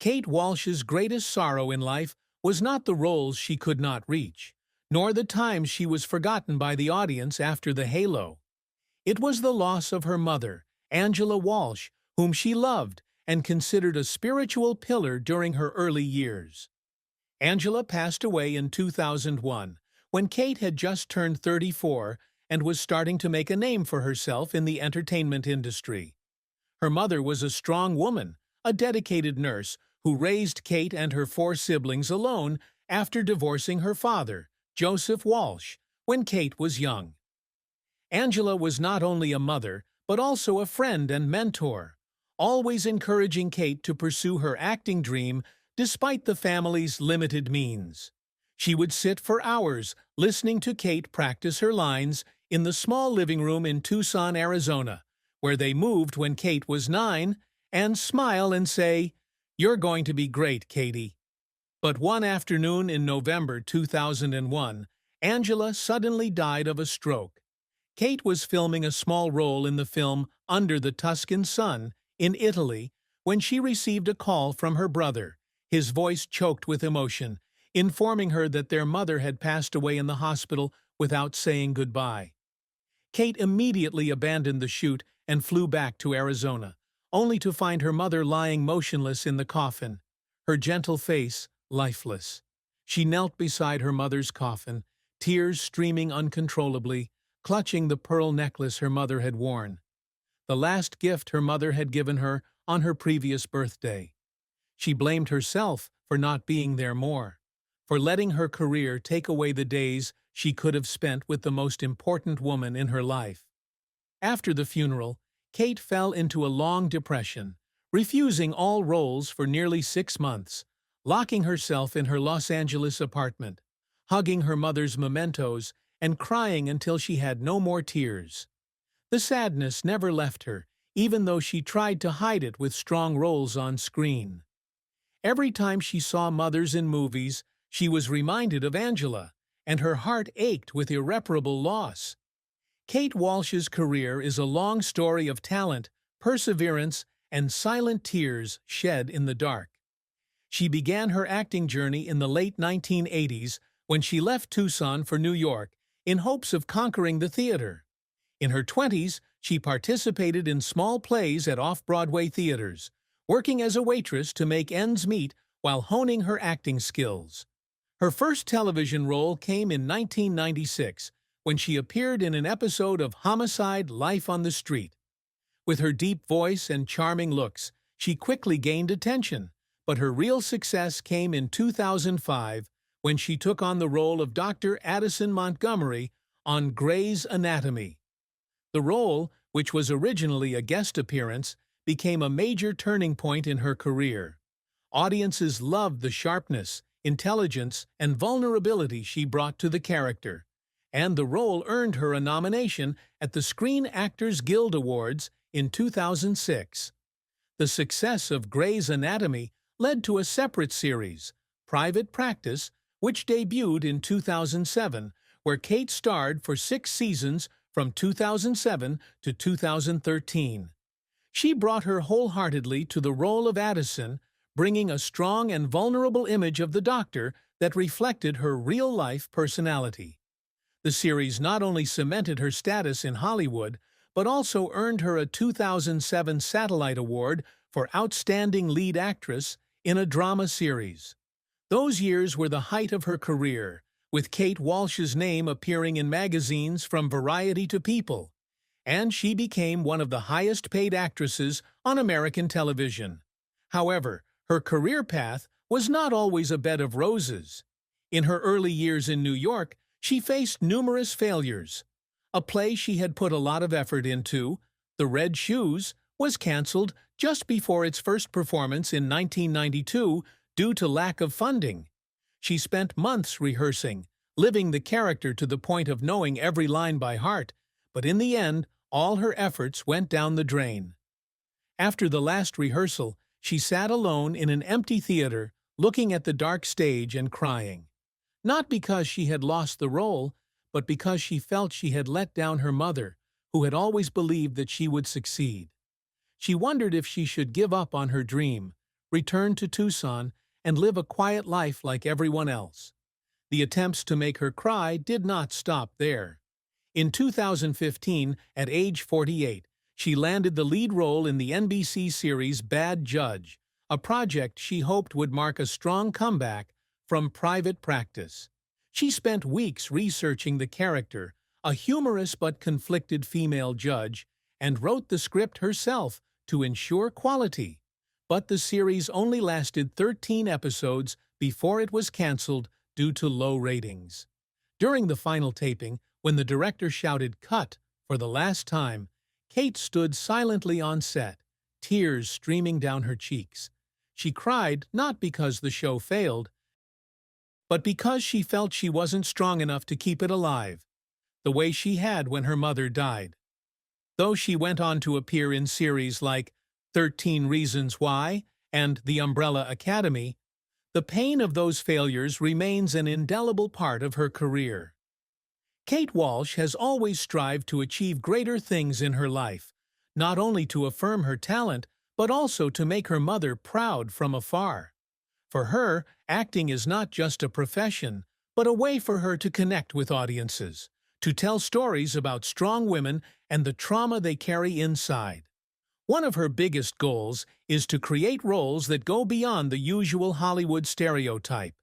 Kate Walsh's greatest sorrow in life was not the roles she could not reach, nor the times she was forgotten by the audience after the halo. It was the loss of her mother, Angela Walsh, whom she loved and considered a spiritual pillar during her early years. Angela passed away in 2001, when Kate had just turned 34 and was starting to make a name for herself in the entertainment industry. Her mother was a strong woman, a dedicated nurse, who raised Kate and her 4 siblings alone after divorcing her father, Joseph Walsh, when Kate was young. Angela was not only a mother, but also a friend and mentor, always encouraging Kate to pursue her acting dream despite the family's limited means. She would sit for hours listening to Kate practice her lines in the small living room in Tucson, Arizona, where they moved when Kate was 9, and smile and say, "You're going to be great, Katie." But one afternoon in November 2001, Angela suddenly died of a stroke. Kate was filming a small role in the film Under the Tuscan Sun in Italy when she received a call from her brother, his voice choked with emotion, informing her that their mother had passed away in the hospital without saying goodbye. Kate immediately abandoned the shoot and flew back to Arizona, only to find her mother lying motionless in the coffin, her gentle face lifeless. She knelt beside her mother's coffin, tears streaming uncontrollably, clutching the pearl necklace her mother had worn, the last gift her mother had given her on her previous birthday. She blamed herself for not being there more, for letting her career take away the days she could have spent with the most important woman in her life. After the funeral, Kate fell into a long depression, refusing all roles for nearly 6 months, locking herself in her Los Angeles apartment, hugging her mother's mementos, and crying until she had no more tears. The sadness never left her, even though she tried to hide it with strong roles on screen. Every time she saw mothers in movies, she was reminded of Angela, and her heart ached with irreparable loss. Kate Walsh's career is a long story of talent, perseverance, and silent tears shed in the dark. She began her acting journey in the late 1980s when she left Tucson for New York in hopes of conquering the theater. In her 20s, she participated in small plays at off-Broadway theaters, working as a waitress to make ends meet while honing her acting skills. Her first television role came in 1996, when she appeared in an episode of Homicide: Life on the Street. With her deep voice and charming looks, she quickly gained attention, but her real success came in 2005 when she took on the role of Dr. Addison Montgomery on Grey's Anatomy. The role, which was originally a guest appearance, became a major turning point in her career. Audiences loved the sharpness, intelligence, and vulnerability she brought to the character, and the role earned her a nomination at the Screen Actors Guild Awards in 2006. The success of Grey's Anatomy led to a separate series, Private Practice, which debuted in 2007, where Kate starred for 6 seasons from 2007 to 2013. She brought her wholeheartedly to the role of Addison, bringing a strong and vulnerable image of the doctor that reflected her real-life personality. The series not only cemented her status in Hollywood, but also earned her a 2007 Satellite Award for Outstanding Lead Actress in a Drama Series. Those years were the height of her career, with Kate Walsh's name appearing in magazines from Variety to People, and she became one of the highest-paid actresses on American television. However, her career path was not always a bed of roses. In her early years in New York, she faced numerous failures. A play she had put a lot of effort into, The Red Shoes, was canceled just before its first performance in 1992 due to lack of funding. She spent months rehearsing, living the character to the point of knowing every line by heart, but in the end, all her efforts went down the drain. After the last rehearsal, she sat alone in an empty theater, looking at the dark stage and crying. Not because she had lost the role, but because she felt she had let down her mother, who had always believed that she would succeed. She wondered if she should give up on her dream, return to Tucson, and live a quiet life like everyone else. The attempts to make her cry did not stop there. In 2015, at age 48, she landed the lead role in the NBC series Bad Judge, a project she hoped would mark a strong comeback from private practice. She spent weeks researching the character, a humorous but conflicted female judge, and wrote the script herself to ensure quality. But the series only lasted 13 episodes before it was canceled due to low ratings. During the final taping, when the director shouted "Cut" for the last time, Kate stood silently on set, tears streaming down her cheeks. She cried not because the show failed, but because she felt she wasn't strong enough to keep it alive, the way she had when her mother died. Though she went on to appear in series like 13 Reasons Why and The Umbrella Academy, the pain of those failures remains an indelible part of her career. Kate Walsh has always strived to achieve greater things in her life, not only to affirm her talent, but also to make her mother proud from afar. For her, acting is not just a profession, but a way for her to connect with audiences, to tell stories about strong women and the trauma they carry inside. One of her biggest goals is to create roles that go beyond the usual Hollywood stereotype,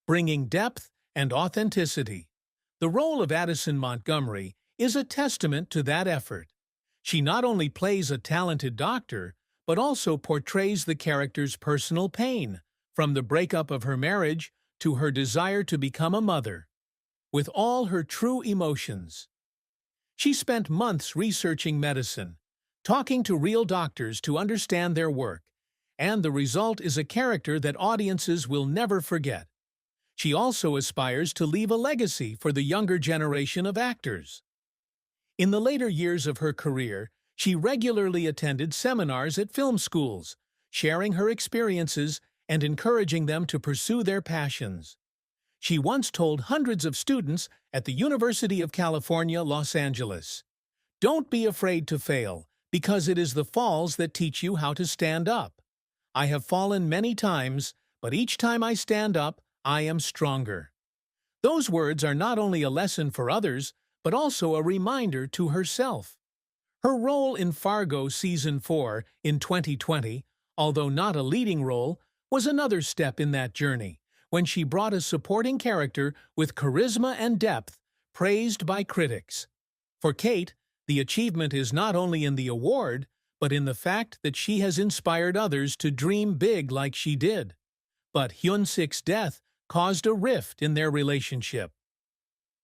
bringing depth and authenticity. The role of Addison Montgomery is a testament to that effort. She not only plays a talented doctor, but also portrays the character's personal pain, from the breakup of her marriage to her desire to become a mother, with all her true emotions. She spent months researching medicine, talking to real doctors to understand their work, and the result is a character that audiences will never forget. She also aspires to leave a legacy for the younger generation of actors. In the later years of her career, she regularly attended seminars at film schools, sharing her experiences and encouraging them to pursue their passions. She once told hundreds of students at the University of California, Los Angeles, "Don't be afraid to fail, because it is the falls that teach you how to stand up. I have fallen many times, but each time I stand up, I am stronger." Those words are not only a lesson for others, but also a reminder to herself. Her role in Fargo Season 4 in 2020, although not a leading role, was another step in that journey, when she brought a supporting character with charisma and depth, praised by critics. For Kate, the achievement is not only in the award, but in the fact that she has inspired others to dream big like she did. But Hyun-sik's death caused a rift in their relationship.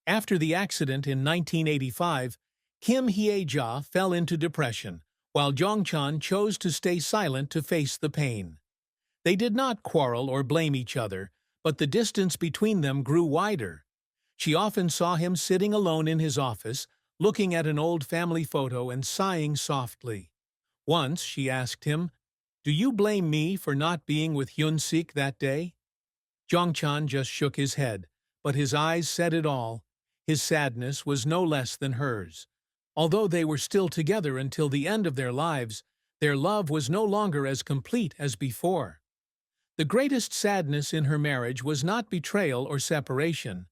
After the accident in 1985, Kim Hye-ja fell into depression, while Jong-chan chose to stay silent to face the pain. They did not quarrel or blame each other, but the distance between them grew wider. She often saw him sitting alone in his office, looking at an old family photo and sighing softly. Once she asked him, "Do you blame me for not being with Hyun-sik that day?" Jong-chan just shook his head, but his eyes said it all. His sadness was no less than hers. Although they were still together until the end of their lives, their love was no longer as complete as before. The greatest sadness in her marriage was not betrayal or separation,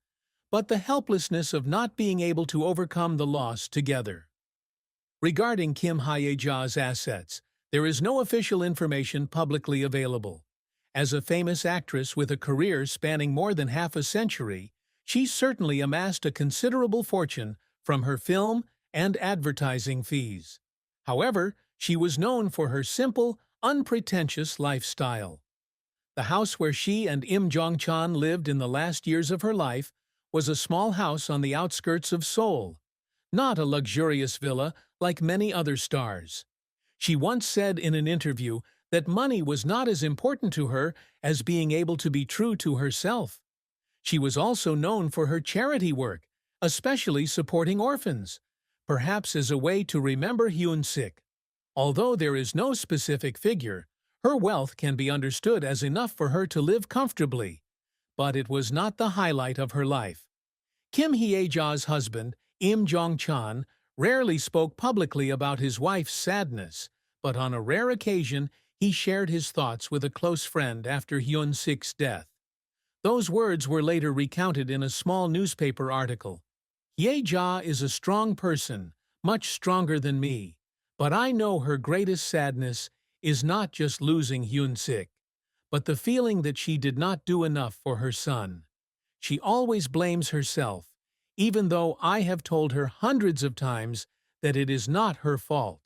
but the helplessness of not being able to overcome the loss together. Regarding Kim Hye-ja's assets, there is no official information publicly available. As a famous actress with a career spanning more than half a century, she certainly amassed a considerable fortune from her film and advertising fees. However, she was known for her simple, unpretentious lifestyle. The house where she and Im Jong-chan lived in the last years of her life was a small house on the outskirts of Seoul, not a luxurious villa like many other stars. She once said in an interview that money was not as important to her as being able to be true to herself. She was also known for her charity work, especially supporting orphans, perhaps as a way to remember Hyun-sik. Although there is no specific figure, her wealth can be understood as enough for her to live comfortably. But it was not the highlight of her life. Kim Hye-ja's husband, Im Jong-chan, rarely spoke publicly about his wife's sadness, but on a rare occasion, he shared his thoughts with a close friend after Hyun-sik's death. Those words were later recounted in a small newspaper article. "Hye-ja is a strong person, much stronger than me, but I know her greatest sadness is not just losing Hyun-sik, but the feeling that she did not do enough for her son. She always blames herself, even though I have told her hundreds of times that it is not her fault.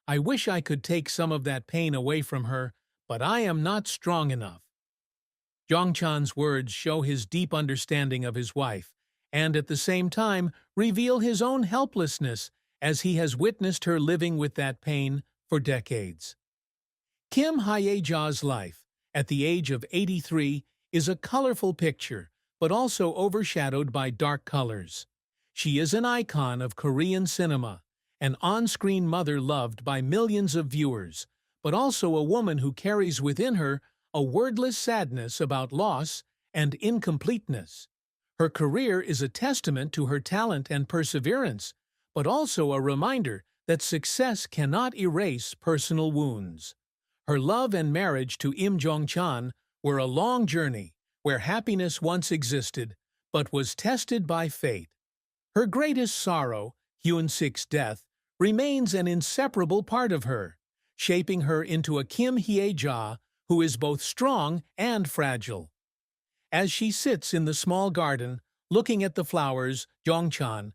I wish I could take some of that pain away from her, but I am not strong enough." Jongchan's words show his deep understanding of his wife, and at the same time reveal his own helplessness as he has witnessed her living with that pain for decades. Kim Hye-ja's life, at the age of 83, is a colorful picture, but also overshadowed by dark colors. She is an icon of Korean cinema, an on-screen mother loved by millions of viewers, but also a woman who carries within her a wordless sadness about loss and incompleteness. Her career is a testament to her talent and perseverance, but also a reminder that success cannot erase personal wounds. Her love and marriage to Im Jong-chan were a long journey where happiness once existed but was tested by fate. Her greatest sorrow, Hyun-sik's death, remains an inseparable part of her, shaping her into a Kim Hye-ja who is both strong and fragile. As she sits in the small garden, looking at the flowers, Jongchan